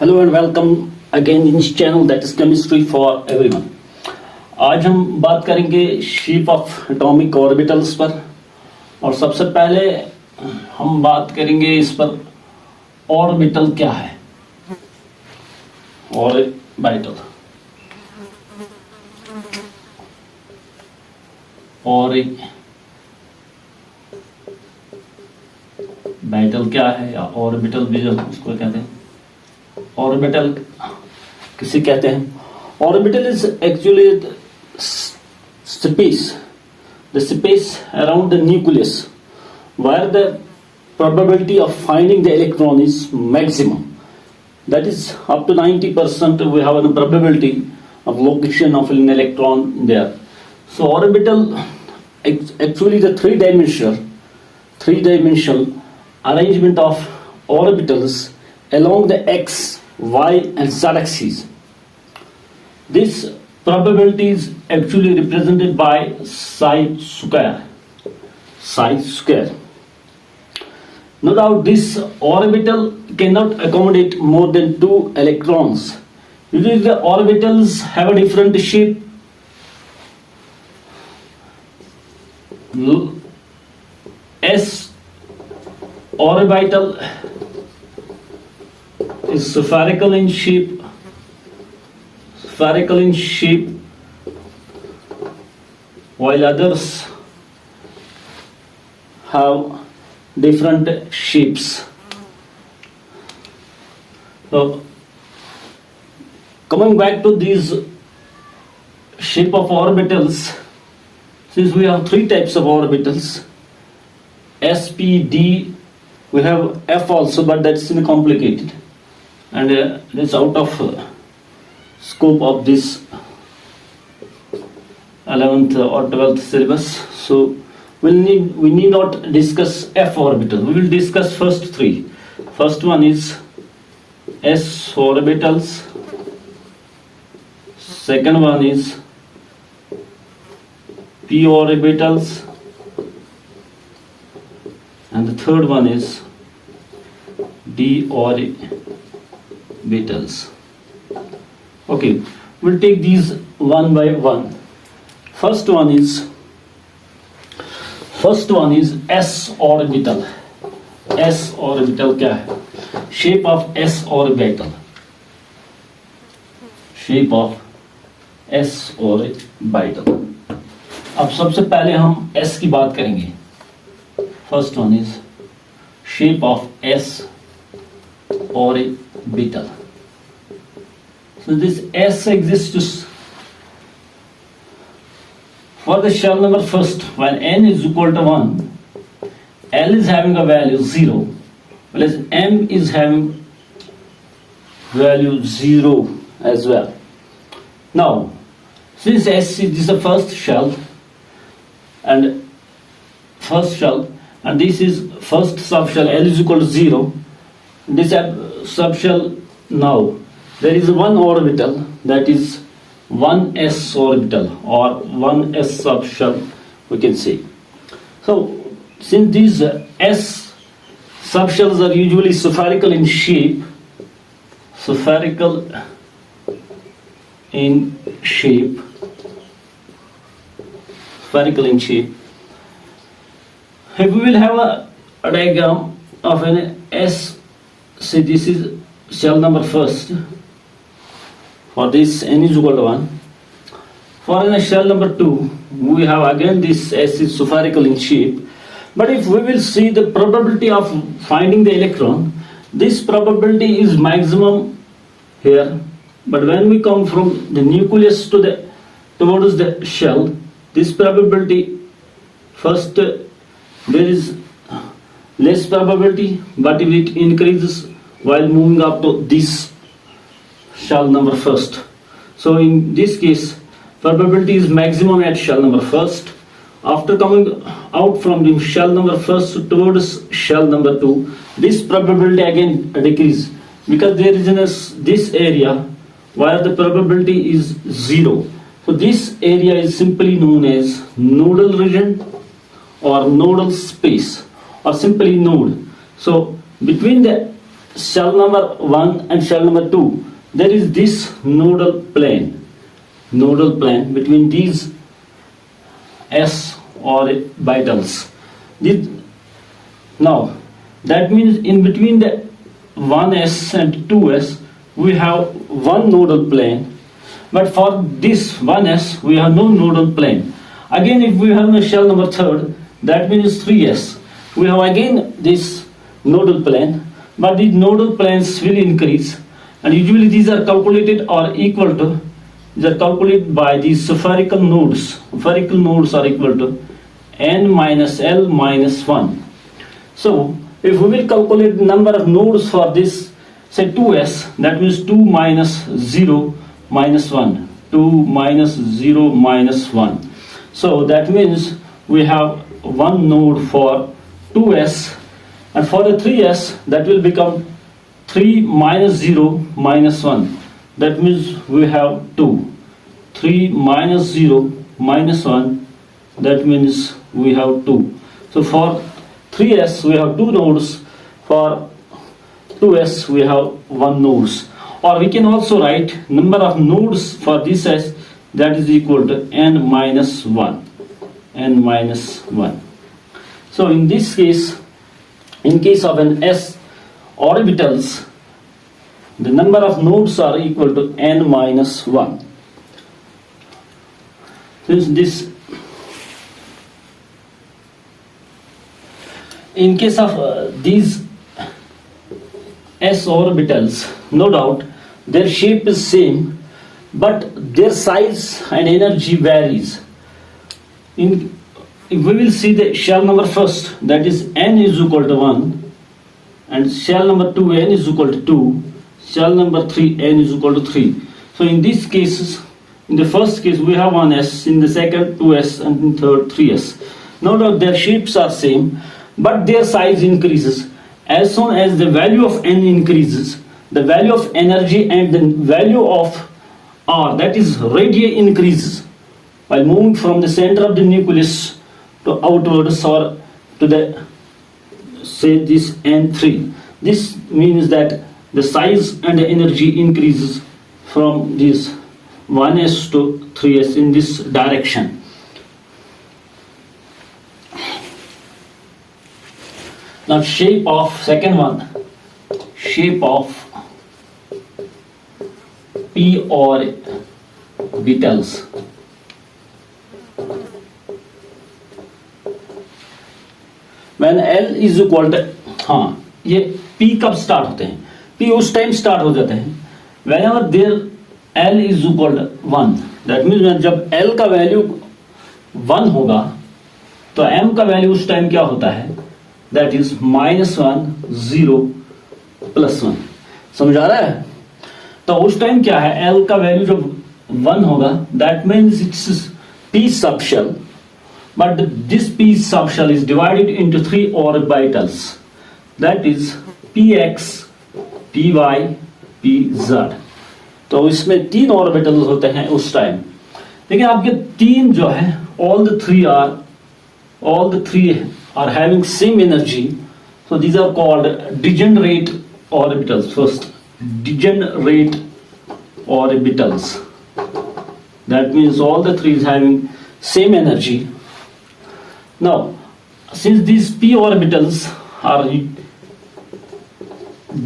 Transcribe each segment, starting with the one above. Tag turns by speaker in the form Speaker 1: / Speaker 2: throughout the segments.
Speaker 1: Hello and welcome again in channel that is chemistry for everyone. आज हम बात करेंगे शेप ऑफ एटॉमिक ऑर्बिटल्स पर। और सबसे पहले हम बात करेंगे इस पर ऑर्बिटल क्या है। ऑर्बिटल ऑर्बिटल क्या है या ऑर्बिटल भी जो उसको कहते हैं, ऑर्बिटल किसे कहते हैं। Orbital is actually the space around the nucleus where the probability of finding the electron is maximum. That is up to 90% we have a probability of location of an electron there. So orbital actually the three-dimensional arrangement of orbitals along the x, y and z axes. This probability is actually represented by psi square. No doubt this orbital cannot accommodate more than 2 electrons. Usually the orbitals have a different shape. S orbital is spherical in shape, while others have different shapes. So coming back to these shape of orbitals, since we have three types of orbitals, S, P, D, we have F also, but that's complicated and it's out of scope of this 11th or 12th syllabus. So we need not discuss F orbital. We will discuss first three. First one is S orbitals. Second one is P orbitals. And the third one is D-Oribitals. Okay, we'll take these one by one. First one is S orbital. S orbital क्या है? Shape of S orbital. अब सबसे पहले हम S की बात करेंगे. First one is shape of S orbital. So this S exists for the shell number first when n is equal to 1, L is having a value 0, whereas M is having value 0 as well. Now, since S is the first shell and this is first subshell, L is equal to 0. This subshell, now there is one orbital, that is 1s orbital or 1s subshell we can say. So since these s subshells are usually spherical in shape, if we will have a diagram of an S, say this is shell number first, for this n is equal to 1. For in a shell number 2, we have again this S is spherical in shape. But if we will see the probability of finding the electron, this probability is maximum here. But when we come from the nucleus towards the shell, this probability first there is less probability, but if it increases while moving up to this shell number first. So in this case, probability is maximum at shell number first. After coming out from the shell number first towards shell number 2, this probability again decreases because there is this area where the probability is 0. So this area is simply known as nodal region or nodal space or simply node. So between the shell number 1 and shell number 2, there is this nodal plane between these s orbitals. Now that means in between the 1s and 2s we have one nodal plane, but for this 1s we have no nodal plane. Again, if we have a shell number 3rd, that means 3s, we have again this nodal plane, but these nodal planes will increase, and usually these are calculated or equal to, these are calculated by these spherical nodes. Spherical nodes are equal to n minus l minus 1. So if we will calculate the number of nodes for this, say 2s, that means 2 minus 0 minus 1, 2 minus 0 minus 1. So that means we have one node for 2s, and for the 3s that will become 3 minus 0 minus 1. That means we have 2. 3 minus 0 minus 1, that means we have 2. So for 3s we have 2 nodes, for 2s we have 1 nodes. Or we can also write number of nodes for this s, that is equal to n minus 1. N minus 1. So in this case, in case of an s orbitals, the number of nodes are equal to n minus 1. Since this, in case of these s orbitals, no doubt their shape is same, but their size and energy varies. If we will see the shell number first, that is n is equal to 1, and shell number 2 n is equal to 2, shell number 3 n is equal to 3. So in these cases, in the first case we have 1s, in the second 2s, and in third 3s. No doubt their shapes are same, but their size increases. As soon as the value of n increases, the value of energy and the value of r, that is radii, increases by moving from the center of the nucleus to outwards, or to the, say, this n3. This means that the size and the energy increases from this 1s to 3s in this direction. Now shape of second one, shape of p orbitals. When L is equal to, हाँ, ये P कब start होते हैं? P उस time start हो जाते हैं whenever there L is equal to 1. That means जब L का वैल्यू 1 होगा तो M का वैल्यू उस टाइम क्या होता है? That is -1, 0, +1. समझ आ रहा है? तो उस टाइम क्या है? L का वैल्यू जब 1 होगा, that means it's P subshell. But this p subshell is divided into 3 orbitals, that is px, py, pz. तो इसमें 3 orbitals होते हैं उस टाइम. लेकिन आपके 3 जो है, all the three are having same energy, so these are called degenerate orbitals. First, degenerate orbitals. That means all the 3 is having same energy. Now, since these p orbitals are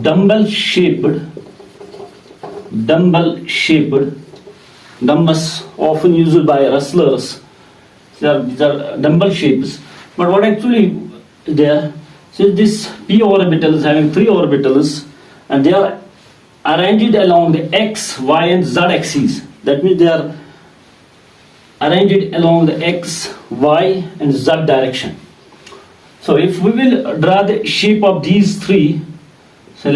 Speaker 1: dumbbell shaped, dumbbells often used by wrestlers, these are dumbbell shapes. But what actually there, since this p orbital is having 3 orbitals and they are arranged along the x, y and z axes, that means they are arranged along the x, y and z direction. So if we will draw the shape of these 3, so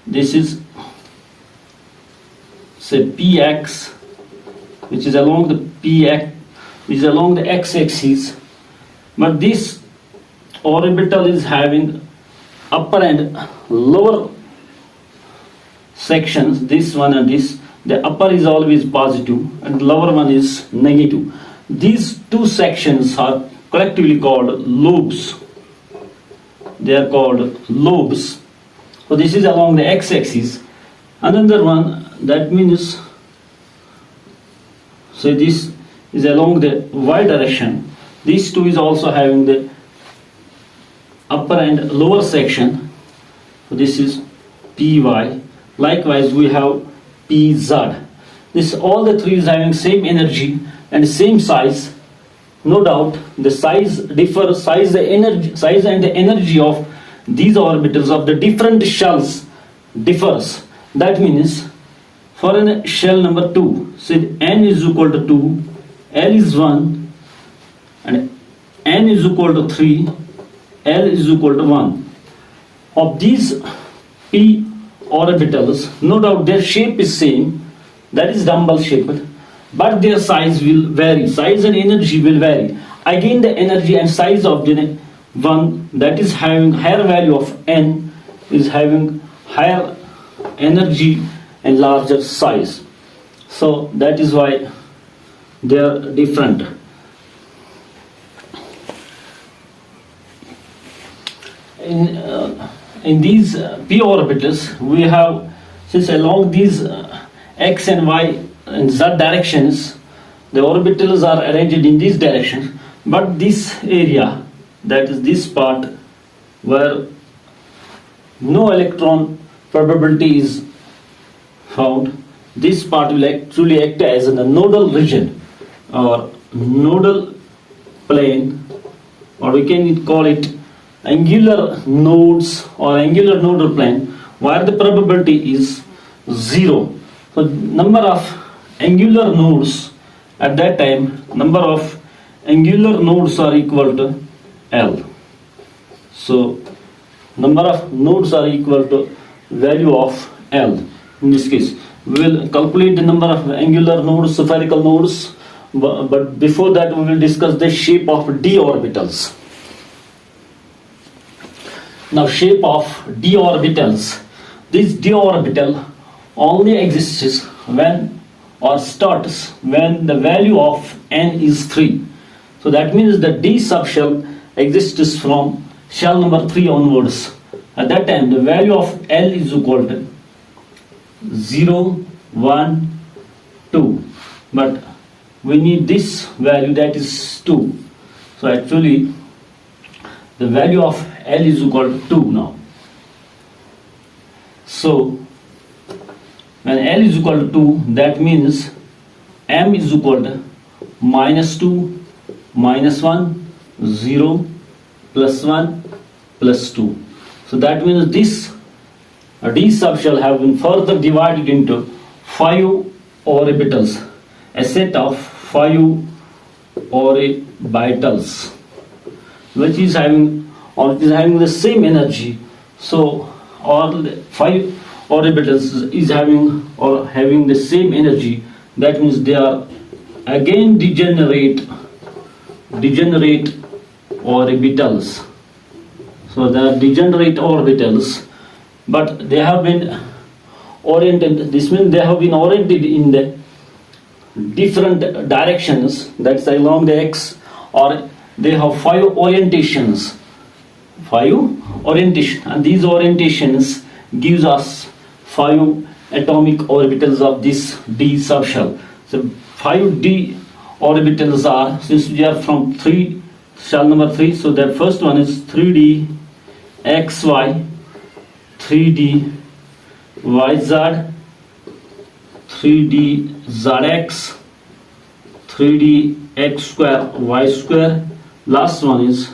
Speaker 1: this is, say, px, which is along the x-axis, but this orbital is having upper and lower sections, this one and this. The upper is always positive and the lower one is negative. These 2 sections are collectively called lobes. they are called lobes. So this is along the x-axis. Another one, that means, so this is along the y direction. These two is also having the upper and lower section. So this is py. Likewise we have pz. This all the three is having same energy and same size. No doubt the size differs, size and the energy of these orbitals of the different shells differs. That means for an shell number 2, say n is equal to 2, L is 1, and n is equal to 3, L is equal to 1. Of these p orbitals, no doubt their shape is same, that is dumbbell shaped, but their size will vary, size and energy will vary. Again the energy and size of the one that is having higher value of n is having higher energy and larger size. So that is why they are different. In these p orbitals we have, since along these x and y and z directions the orbitals are arranged in these directions, but this area, that is this part where no electron probability is found, this part will actually act as a nodal region or nodal plane, or we can call it angular nodes or angular nodal plane, where the probability is 0. So number of angular nodes at that time, number of angular nodes are equal to L. So number of nodes are equal to value of L. In this case we will calculate the number of angular nodes, spherical nodes, but before that we will discuss the shape of d orbitals. Now shape of d orbitals. This d orbital only exists when, or starts when the value of n is 3. So that means the d subshell exists from shell number 3 onwards. At that time the value of L is equal to 0, 1, 2, but we need this value, that is 2. So actually the value of L is equal to 2 now. So when L is equal to 2, that means M is equal to -2, -1, 0, +1, +2. So that means this d subshell have been further divided into 5 orbitals, a set of 5 orbitals, which is having the same energy. So all 5 orbitals is having the same energy. That means they are again degenerate orbitals. So they are degenerate orbitals, but they have been oriented. This means they have been oriented in the different directions. That's along the x, or they have 5 orientations. 5 orientation, and these orientations gives us 5 atomic orbitals of this d subshell. So 5 d orbitals are, since we are from 3, shell number 3, so the first one is 3d xy, 3d yz, 3d zx, 3d x square y square, last one is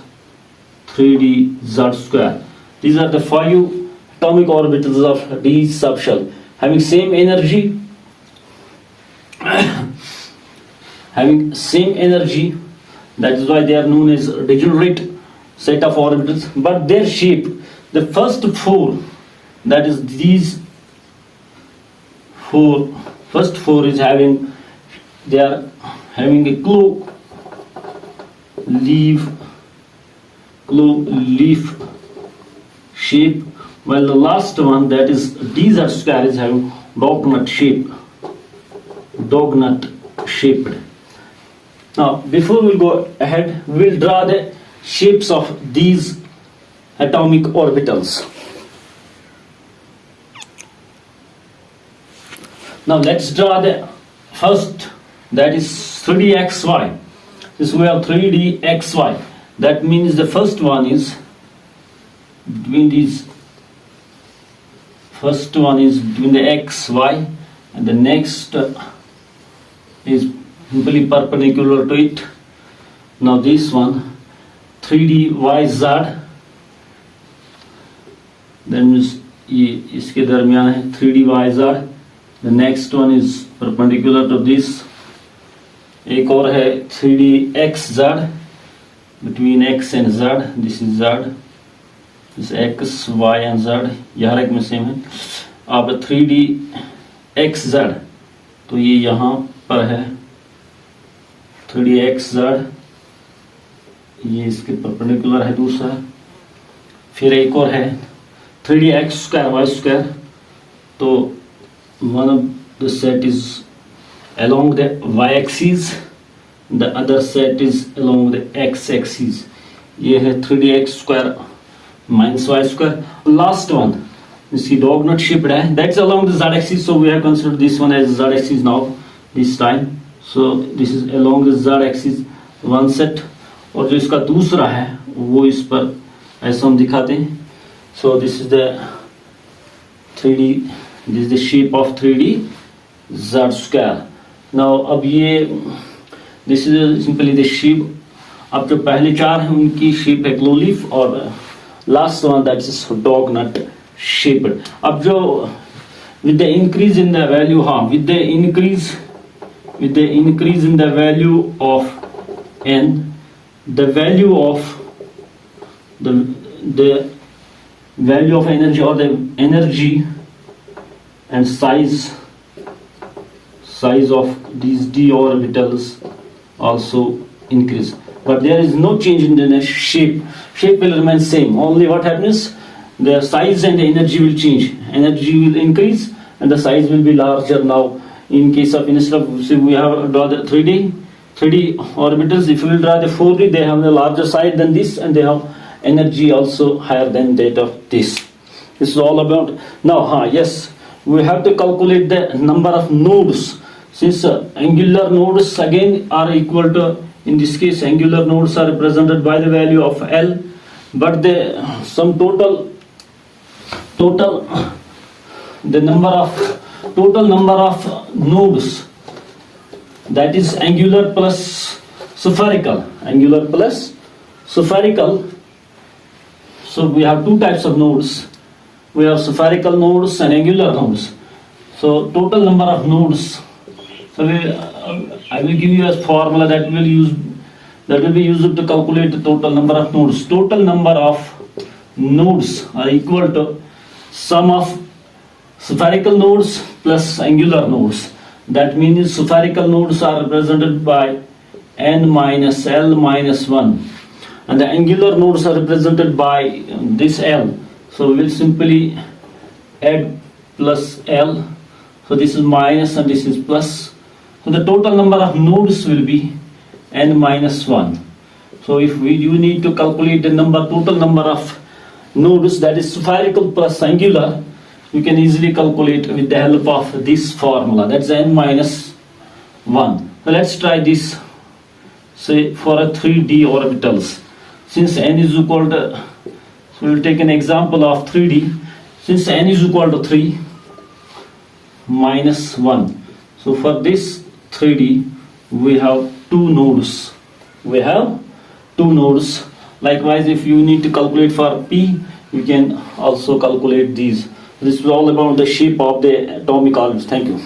Speaker 1: 3d z square. These are the 5 atomic orbitals of d subshell having same energy, that is why they are known as degenerate set of orbitals. But their shape, the first 4, that is these 4, first 4 is having, they are having a clove leaf shape, while the last one, that is dz square, is having dognut shaped. Now before we go ahead, we will draw the shapes of these atomic orbitals. Now let's draw the first, that is 3dxy. Since we have 3dxy, that means the first one is between these, first one is between the xy, and the next is simply perpendicular to it. Now this one 3dyz, then means ये इसके दरमियान है 3dyz. The next one is perpendicular to this. एक और है 3dxz, between x and z. This is z, this x, y and z, ये हर एक में सेम है. अब 3dxz, तो ये यहाँ पर है 3dxz, ये इसके परपेंडिकुलर है दूसरा. फिर एक और है 3dx² y², तो one of the set is along the y-axis, the other set is along the x-axis. ये है 3dx² minus y². Last one, इसकी dog nut shaped है, that's along the z-axis, so we have considered this one as z-axis now this time. So this is along the z-axis one set, और जो इसका दूसरा है वो इस पर ऐसा हम दिखाते हैं. So this is the 3D, this is the shape of 3D z². Now अब ये this is simply the shape. अब जो पहले चार हैं उनकी शेप है ग्लो लीफ, और last one that is doughnut shaped. अब जो with the increase in the value, with the increase in the value of n, the value of the value of energy, or the energy and size of these d-orbitals also increase, but there is no change in the shape will remain same. Only what happens, the size and the energy will change. Energy will increase and the size will be larger. Now in case of, instead of, say we have draw the 3D orbitals, if we will draw the 4D, they have a larger size than this, and they have energy also higher than that of this. This is all about. Now yes, we have to calculate the number of nodes, since angular nodes again are equal to, in this case angular nodes are represented by the value of L, but the some total number of nodes, that is angular plus spherical. So we have two types of nodes. We have spherical nodes and angular nodes. So total number of nodes. So I will give you a formula that will be used to calculate the total number of nodes. Total number of nodes are equal to sum of spherical nodes plus angular nodes. That means spherical nodes are represented by n minus L minus 1, and the angular nodes are represented by this L. So we will simply add plus L. So this is minus and this is plus. So the total number of nodes will be n minus 1. So if you need to calculate the total number of nodes, that is spherical plus angular, you can easily calculate with the help of this formula, that's n minus 1. So let's try this, say for a 3D orbitals. Since n is equal to, so we will take an example of 3D. Since n is equal to 3 minus 1, so for this 3D we have two nodes. Likewise, if you need to calculate for P, you can also calculate these. This is all about the shape of the atomic orbitals. Thank you.